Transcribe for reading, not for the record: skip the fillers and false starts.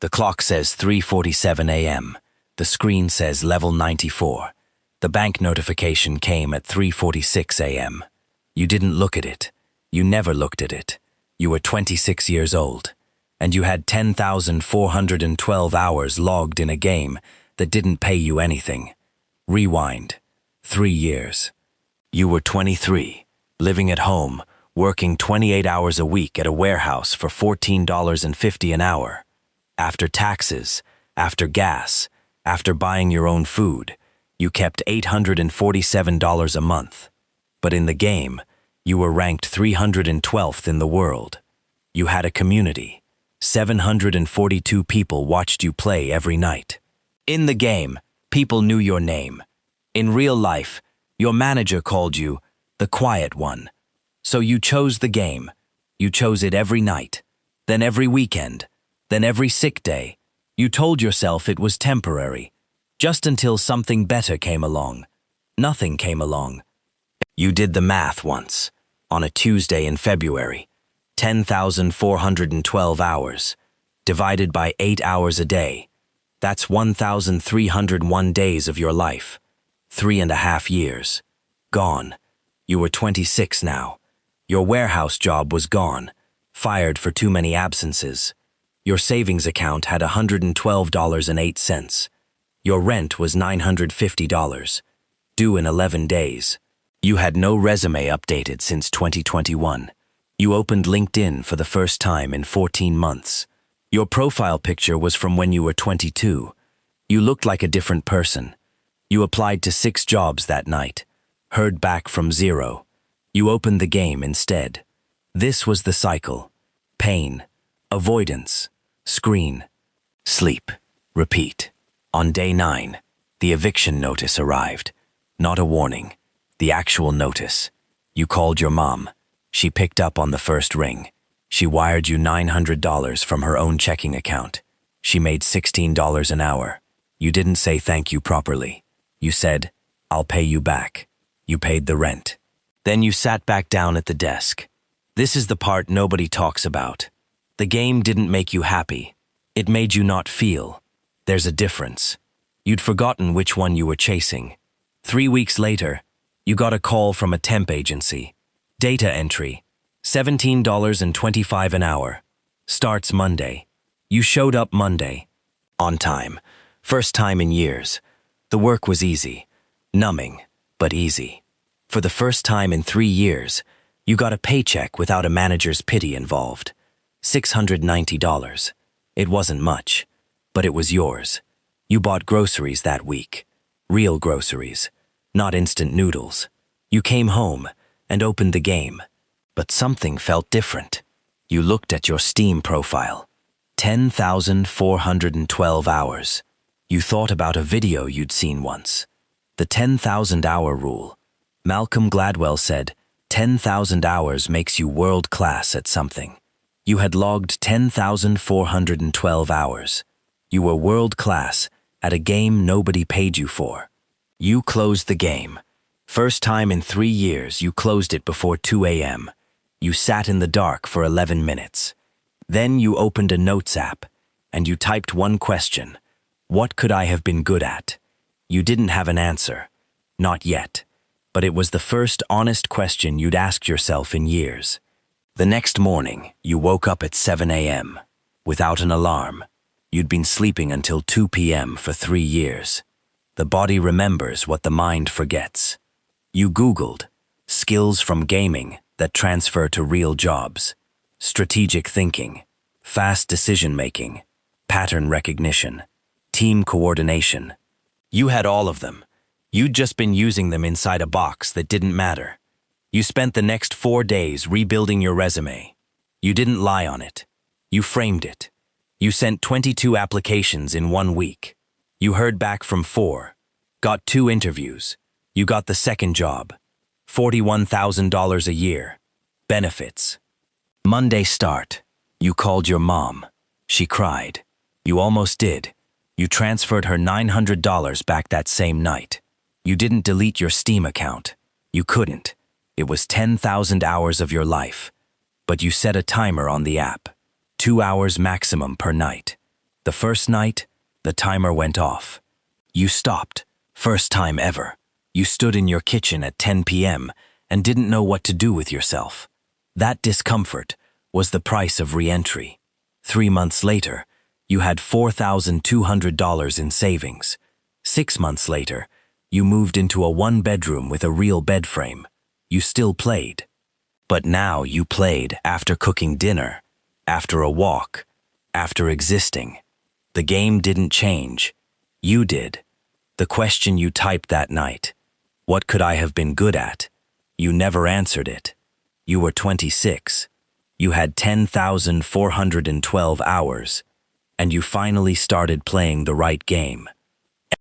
The clock says 3:47 a.m. The screen says level 94. The bank notification came at 3:46 a.m. You didn't look at it. You never looked at it. You were 26 years old, and you had 10,412 hours logged in a game that didn't pay you anything. Rewind. 3 years. You were 23, living at home, working 28 hours a week at a warehouse for $14.50 an hour. After taxes, after gas, after buying your own food, you kept $847 a month. But in the game, you were ranked 312th in the world. You had a community. 742 people watched you play every night. In the game, people knew your name. In real life, your manager called you the quiet one. So you chose the game. You chose it every night, then every weekend, then every sick day. You told yourself it was temporary, just until something better came along. Nothing came along. You did the math once, on a Tuesday in February. 10,412 hours, divided by 8 hours a day. That's 1,301 days of your life. 3.5 years. Gone. You were 26 now. Your warehouse job was gone, fired for too many absences. Your savings account had $112.08. Your rent was $950, due in 11 days. You had no resume updated since 2021. You opened LinkedIn for the first time in 14 months. Your profile picture was from when you were 22. You looked like a different person. You applied to 6 jobs that night, heard back from 0. You opened the game instead. This was the cycle. Pain, avoidance, screen, sleep, repeat. On day 9, the eviction notice arrived. Not a warning, the actual notice. You called your mom. She picked up on the first ring. She wired you $900 from her own checking account. She made $16 an hour. You didn't say thank you properly. You said, "I'll pay you back." You paid the rent. Then you sat back down at the desk. This is the part nobody talks about. The game didn't make you happy. It made you not feel. There's a difference. You'd forgotten which one you were chasing. 3 weeks later, you got a call from a temp agency. Data entry, $17.25 an hour. Starts Monday. You showed up Monday. On time. First time in years. The work was easy. Numbing, but easy. For the first time in 3 years, you got a paycheck without a manager's pity involved. $690. It wasn't much, but it was yours. You bought groceries that week. Real groceries, not instant noodles. You came home and opened the game, but something felt different. You looked at your Steam profile. 10,412 hours. You thought about a video you'd seen once. The 10,000-hour rule. Malcolm Gladwell said, 10,000 hours makes you world-class at something. You had logged 10,412 hours. You were world-class at a game nobody paid you for. You closed the game. First time in 3 years you closed it before 2 a.m. You sat in the dark for 11 minutes. Then you opened a notes app, and you typed one question. What could I have been good at? You didn't have an answer. Not yet. But it was the first honest question you'd asked yourself in years. The next morning, you woke up at 7 a.m. without an alarm. You'd been sleeping until 2 p.m. for 3 years. The body remembers what the mind forgets. You Googled skills from gaming that transfer to real jobs. Strategic thinking, fast decision-making, pattern recognition, team coordination. You had all of them. You'd just been using them inside a box that didn't matter. You spent the next 4 days rebuilding your resume. You didn't lie on it. You framed it. You sent 22 applications in 1 week. You heard back from 4. Got 2 interviews. You got the second job. $41,000 a year. Benefits. Monday start. You called your mom. She cried. You almost did. You transferred her $900 back that same night. You didn't delete your Steam account. You couldn't. It was 10,000 hours of your life. But you set a timer on the app. 2 hours maximum per night. The first night, the timer went off. You stopped. First time ever. You stood in your kitchen at 10 p.m. and didn't know what to do with yourself. That discomfort was the price of re-entry. 3 months later, you had $4,200 in savings. 6 months later, you moved into a one-bedroom with a real bed frame. You still played. But now you played after cooking dinner, after a walk, after existing. The game didn't change. You did. The question you typed that night, what could I have been good at? You never answered it. You were 26. You had 10,412 hours. And you finally started playing the right game.